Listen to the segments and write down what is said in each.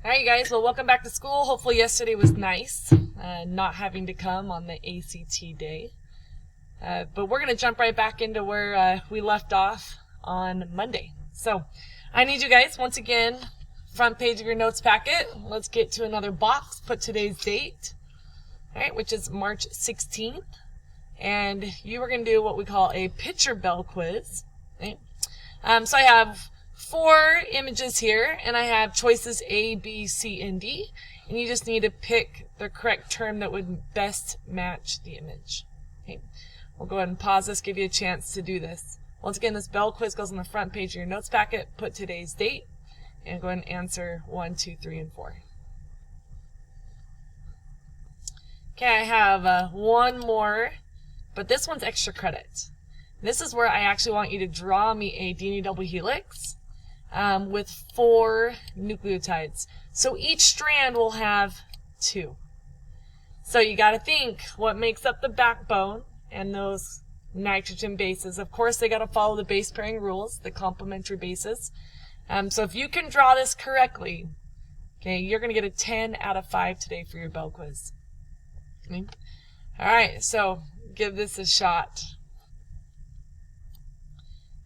Alright, you guys, well, welcome back to school. Hopefully yesterday was nice, not having to come on the ACT day. But we're going to jump right back into where we left off on Monday. So, I need you guys, once again, front page of your notes packet. Let's get to another box, put today's date, alright, which is March 16th. And you are going to do what we call a picture bell quiz. Okay? So I have 4 images here, and I have choices A, B, C, and D, and you just need to pick the correct term that would best match the image. Okay. We'll go ahead and pause this, give you a chance to do this. Once again, this bell quiz goes on the front page of your notes packet. Put today's date, and go ahead and answer 1, 2, 3, and 4. Okay, I have one more, but this one's extra credit. This is where I actually want you to draw me a DNA double helix with 4 nucleotides. So each strand will have 2. So you got to think what makes up the backbone and those nitrogen bases. Of course, they got to follow the base pairing rules, the complementary bases. So if you can draw this correctly, okay, you're going to get a 10 out of 5 today for your bell quiz. Okay. All right, so give this a shot.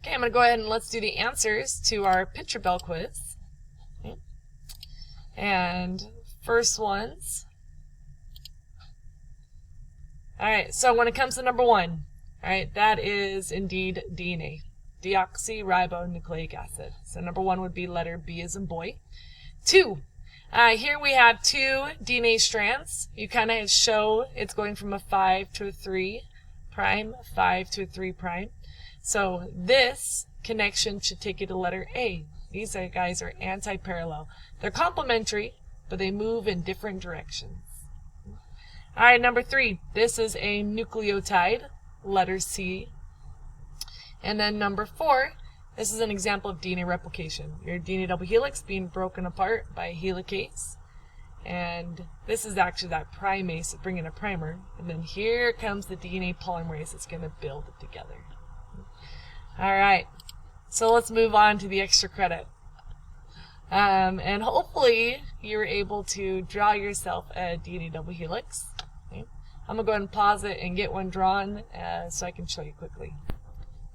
Okay, I'm going to go ahead and let's do the answers to our picture bell quiz. Okay. And first ones. Alright, so when it comes to number 1, alright, that is indeed DNA, deoxyribonucleic acid. So number 1 would be letter B as in boy. 2, here we have 2 DNA strands. You kind of show it's going from a 5 to a 3 prime, 5 to a 3 prime. So this connection should take you to letter A. These guys are anti-parallel. They're complementary, but they move in different directions. All right, number 3. This is a nucleotide, letter C. And then number 4, this is an example of DNA replication. Your DNA double helix being broken apart by a helicase. And this is actually that primase bringing a primer. And then here comes the DNA polymerase that's going to build it together. Alright, so let's move on to the extra credit. And hopefully you're able to draw yourself a DNA double helix. Okay. I'm going to go ahead and pause it and get one drawn so I can show you quickly.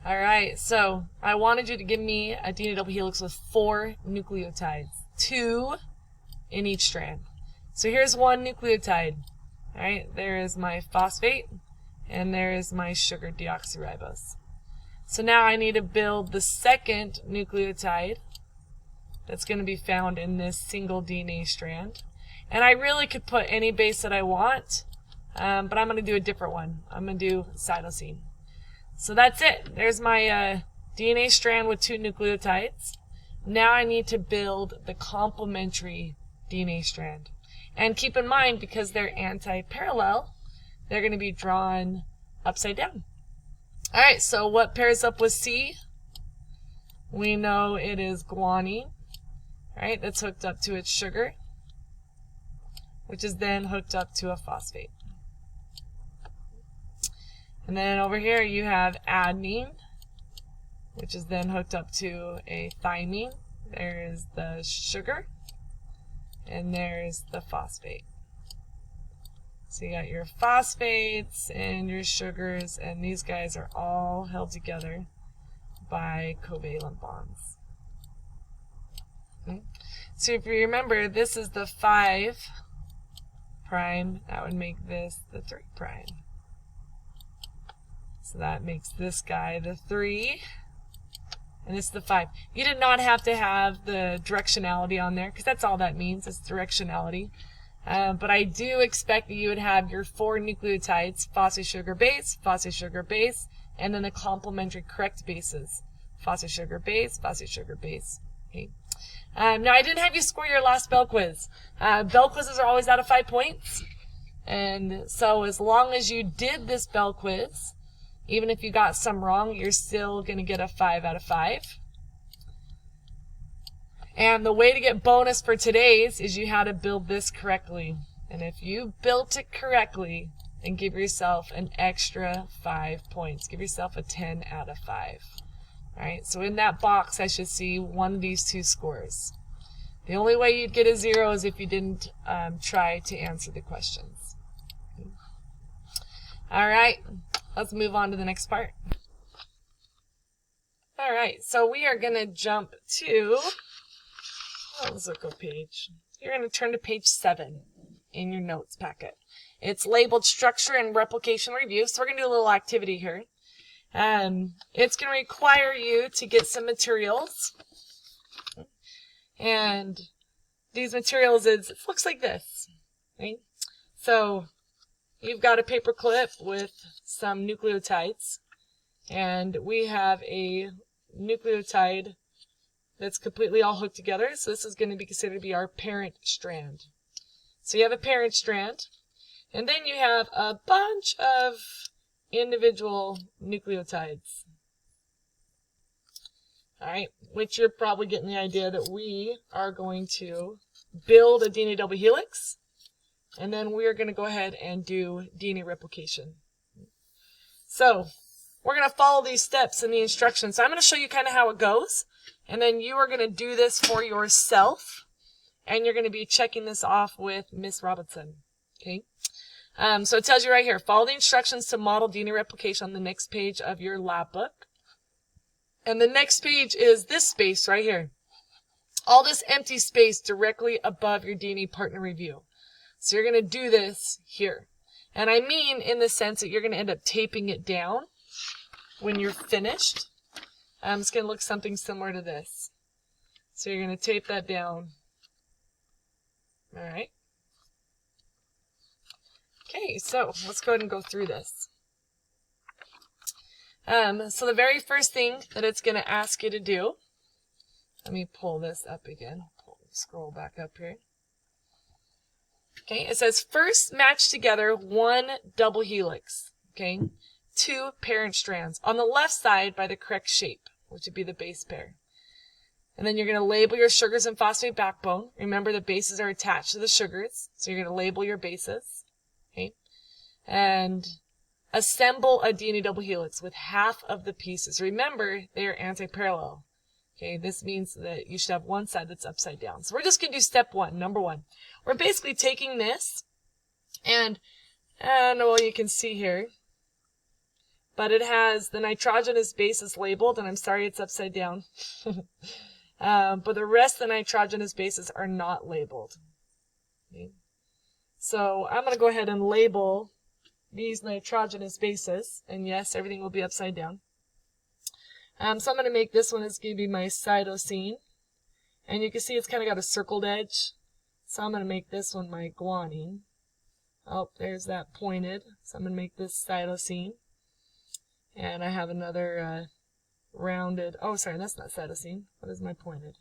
Alright, so I wanted you to give me a DNA double helix with 4 nucleotides, 2 in each strand. So here's one nucleotide. Alright, there is my phosphate, and there is my sugar deoxyribose. So now I need to build the second nucleotide that's going to be found in this single DNA strand. And I really could put any base that I want, but I'm going to do a different one. I'm going to do cytosine. So that's it. There's my DNA strand with 2 nucleotides. Now I need to build the complementary DNA strand. And keep in mind, because they're anti-parallel, they're going to be drawn upside down. Alright, so what pairs up with C? We know it is guanine, right? That's hooked up to its sugar, which is then hooked up to a phosphate. And then over here you have adenine, which is then hooked up to a thymine. There's the sugar, and there's the phosphate. So you got your phosphates and your sugars, and these guys are all held together by covalent bonds. Okay. So if you remember, this is the 5 prime. That would make this the 3 prime. So that makes this guy the 3, and it's the 5. You did not have to have the directionality on there, because that's all that means, is directionality. But I do expect that you would have your 4 nucleotides, phosphate sugar base, and then the complementary correct bases, phosphate sugar base, Okay. Now I didn't have you score your last bell quiz. Bell quizzes are always out of 5 points, and so as long as you did this bell quiz, even if you got some wrong, you're still going to get a 5 out of 5. And the way to get bonus for today's is you had to build this correctly. And if you built it correctly, then give yourself an extra 5 points. Give yourself a 10 out of 5. Alright, so in that box I should see one of these 2 scores. The only way you'd get a 0 is if you didn't try to answer the questions. All right, let's move on to the next part. All right, so we are going to jump to, let's look at page. You're going to turn to page 7 in your notes packet. It's labeled Structure and Replication Review, so we're going to do a little activity here. It's going to require you to get some materials. And these materials, it looks like this. Right? So you've got a paper clip with some nucleotides. And we have a nucleotide that's completely all hooked together. So this is going to be considered to be our parent strand. So you have a parent strand. And then you have a bunch of individual nucleotides. All right, which you're probably getting the idea that we are going to build a DNA double helix, and then we are going to go ahead and do DNA replication. So we're going to follow these steps in the instructions. So I'm going to show you kind of how it goes, and then you are going to do this for yourself, and you're going to be checking this off with Miss Robinson. Okay. So it tells you right here, follow the instructions to model DNA replication on the next page of your lab book. And the next page is this space right here. All this empty space directly above your DNA partner review. So you're going to do this here. And I mean in the sense that you're going to end up taping it down when you're finished. It's going to look something similar to this. So you're going to tape that down. All right. Okay, so let's go ahead and go through this. So the very first thing that it's going to ask you to do, let me pull this up again, scroll back up here. Okay, it says first match together one double helix, okay, 2 parent strands on the left side by the correct shape, which would be the base pair. And then you're going to label your sugars and phosphate backbone. Remember the bases are attached to the sugars, so you're going to label your bases, okay, and assemble a DNA double helix with half of the pieces. Remember, they are anti-parallel. Okay, this means that you should have one side that's upside down. So we're just going to do step 1, number 1. We're basically taking this, and well, you can see here, but it has the nitrogenous bases labeled, and I'm sorry it's upside down. But the rest of the nitrogenous bases are not labeled. Okay. So I'm going to go ahead and label these nitrogenous bases, and yes, everything will be upside down. So I'm going to make this one is going to be my cytosine, and you can see it's kind of got a circled edge, so I'm going to make this one my guanine. Oh, there's that pointed, so I'm going to make this cytosine, and I have another rounded, oh sorry, that's not cytosine, what is my pointed?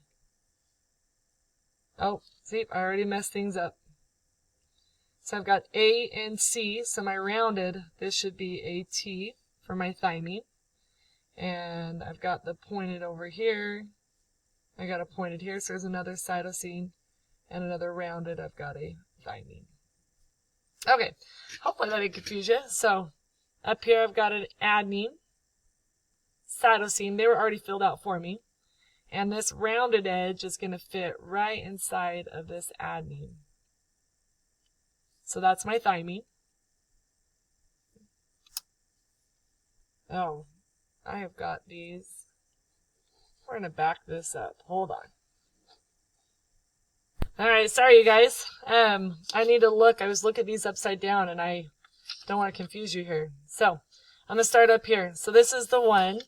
Oh, see, I already messed things up. So I've got A and C, so my rounded, this should be a T for my thymine. And I've got the pointed over here. I got a pointed here, so there's another cytosine. And another rounded, I've got a thymine. Okay, hopefully that didn't confuse you. So up here I've got an adenine, cytosine, they were already filled out for me. And this rounded edge is going to fit right inside of this adenine. So that's my thymine. Oh, I have got these. We're going to back this up. Hold on. Alright, sorry you guys. I need to look. I was looking at these upside down and I don't want to confuse you here. So, I'm going to start up here. So this is the one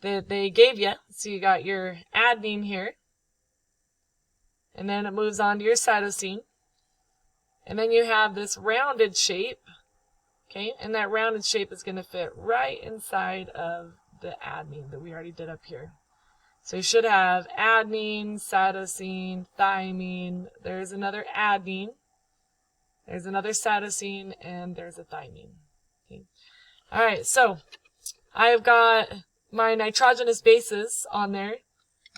that they gave you. So you got your adenine here. And then it moves on to your cytosine. And then you have this rounded shape, okay? And that rounded shape is going to fit right inside of the adenine that we already did up here. So you should have adenine, cytosine, thymine. There's another adenine. There's another cytosine, and there's a thymine. Okay. All right, so I've got my nitrogenous bases on there,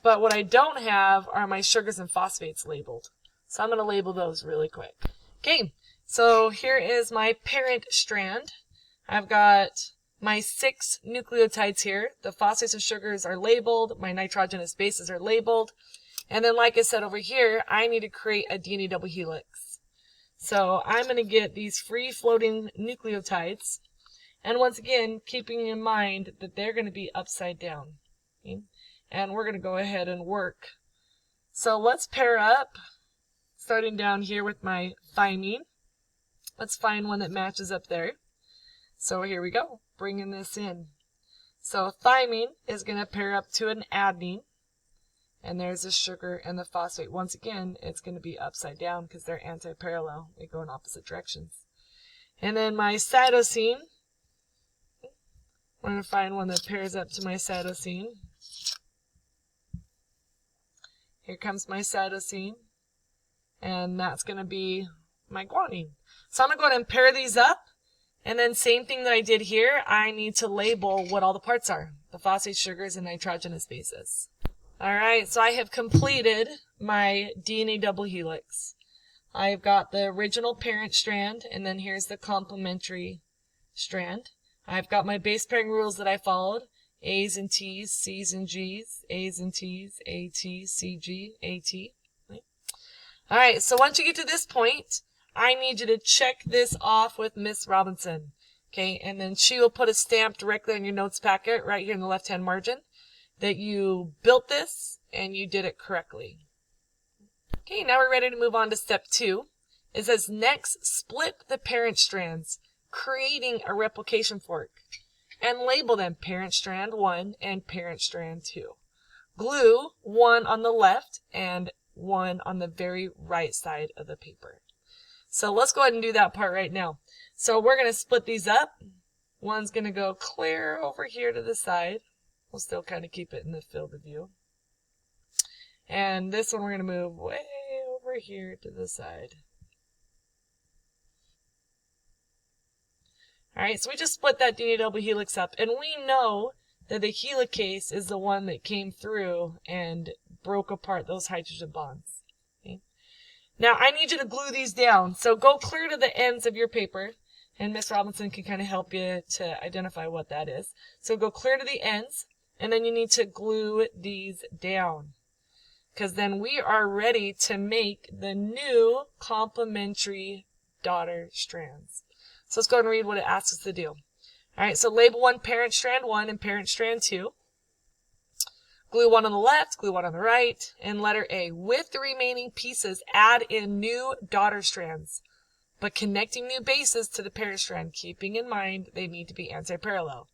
but what I don't have are my sugars and phosphates labeled. So I'm going to label those really quick. Okay, so here is my parent strand. I've got my 6 nucleotides here. The phosphates and sugars are labeled. My nitrogenous bases are labeled. And then like I said over here, I need to create a DNA double helix. So I'm going to get these free floating nucleotides. And once again, keeping in mind that they're going to be upside down. Okay? And we're going to go ahead and work. So let's pair up, starting down here with my thymine. Let's find one that matches up there. So here we go, bringing this in. So thymine is going to pair up to an adenine. And there's the sugar and the phosphate. Once again, it's going to be upside down because they're anti-parallel. They go in opposite directions. And then my cytosine, we're going to find one that pairs up to my cytosine. Here comes my cytosine. And that's going to be my guanine. So I'm going to go ahead and pair these up. And then same thing that I did here, I need to label what all the parts are. The phosphate, sugars, and nitrogenous bases. Alright, so I have completed my DNA double helix. I've got the original parent strand, and then here's the complementary strand. I've got my base pairing rules that I followed. A's and T's, C's and G's, A's and T's, A, T, C, G, A, T. Right? Alright, so once you get to this point, I need you to check this off with Miss Robinson. Okay, and then she will put a stamp directly on your notes packet right here in the left-hand margin that you built this and you did it correctly. Okay, now we're ready to move on to step 2. It says next, split the parent strands, creating a replication fork, and label them parent strand 1 and parent strand 2. Glue one on the left and one on the very right side of the paper. So let's go ahead and do that part right now. So we're going to split these up. One's going to go clear over here to the side. We'll still kind of keep it in the field of view. And this one we're going to move way over here to the side. Alright, so we just split that DNA double helix up. And we know that the helicase is the one that came through and broke apart those hydrogen bonds. Okay? Now, I need you to glue these down. So go clear to the ends of your paper. And Miss Robinson can kind of help you to identify what that is. So go clear to the ends. And then you need to glue these down. Because then we are ready to make the new complementary daughter strands. So let's go ahead and read what it asks us to do. Alright, so label one parent strand 1 and parent strand 2. Glue one on the left, glue one on the right. And letter A, with the remaining pieces, add in new daughter strands, but connecting new bases to the parent strand, keeping in mind they need to be anti-parallel.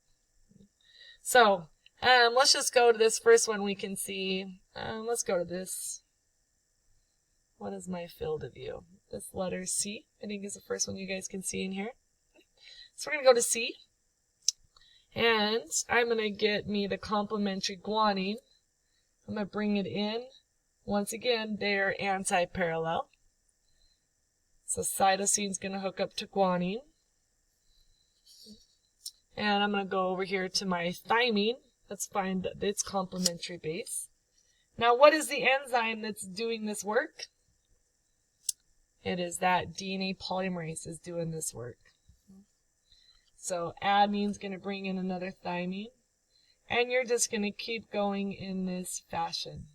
So, let's just go to this first one we can see. Let's go to this. What is my field of view? This letter C, I think is the first one you guys can see in here. So we're going to go to C. And I'm going to get me the complementary guanine. I'm going to bring it in. Once again, they're anti-parallel. So cytosine's going to hook up to guanine. And I'm going to go over here to my thymine. Let's find its complementary base. Now, what is the enzyme that's doing this work? It is that DNA polymerase is doing this work. So adenine's going to bring in another thymine. And you're just going to keep going in this fashion.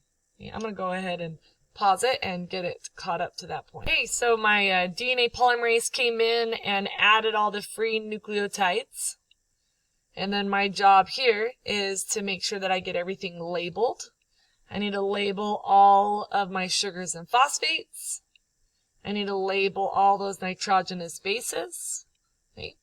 Okay, I'm going to go ahead and pause it and get it caught up to that point. Okay, so my DNA polymerase came in and added all the free nucleotides. And then my job here is to make sure that I get everything labeled. I need to label all of my sugars and phosphates. I need to label all those nitrogenous bases. Okay.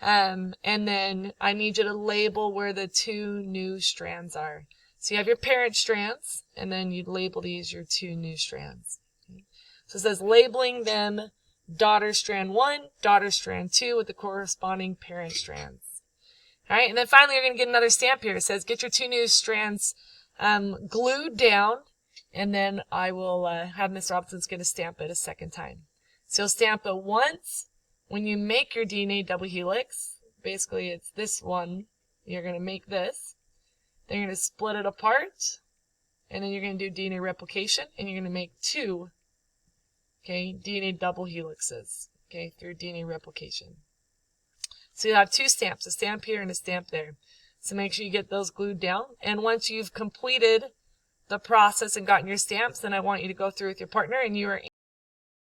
And then I need you to label where the 2 new strands are. So you have your parent strands, and then you label these your 2 new strands. Okay. So it says labeling them daughter strand 1, daughter strand 2 with the corresponding parent strands. Alright, and then finally you're going to get another stamp here. It says get your 2 new strands glued down, and then I will have Miss Robinson's going to stamp it a second time. So you'll stamp it once when you make your DNA double helix. Basically, it's this one. You're going to make this. Then you're going to split it apart, and then you're going to do DNA replication, and you're going to make 2, okay, DNA double helixes, okay, through DNA replication. So you'll have 2 stamps, a stamp here and a stamp there. So make sure you get those glued down. And once you've completed the process and gotten your stamps, then I want you to go through with your partner and you are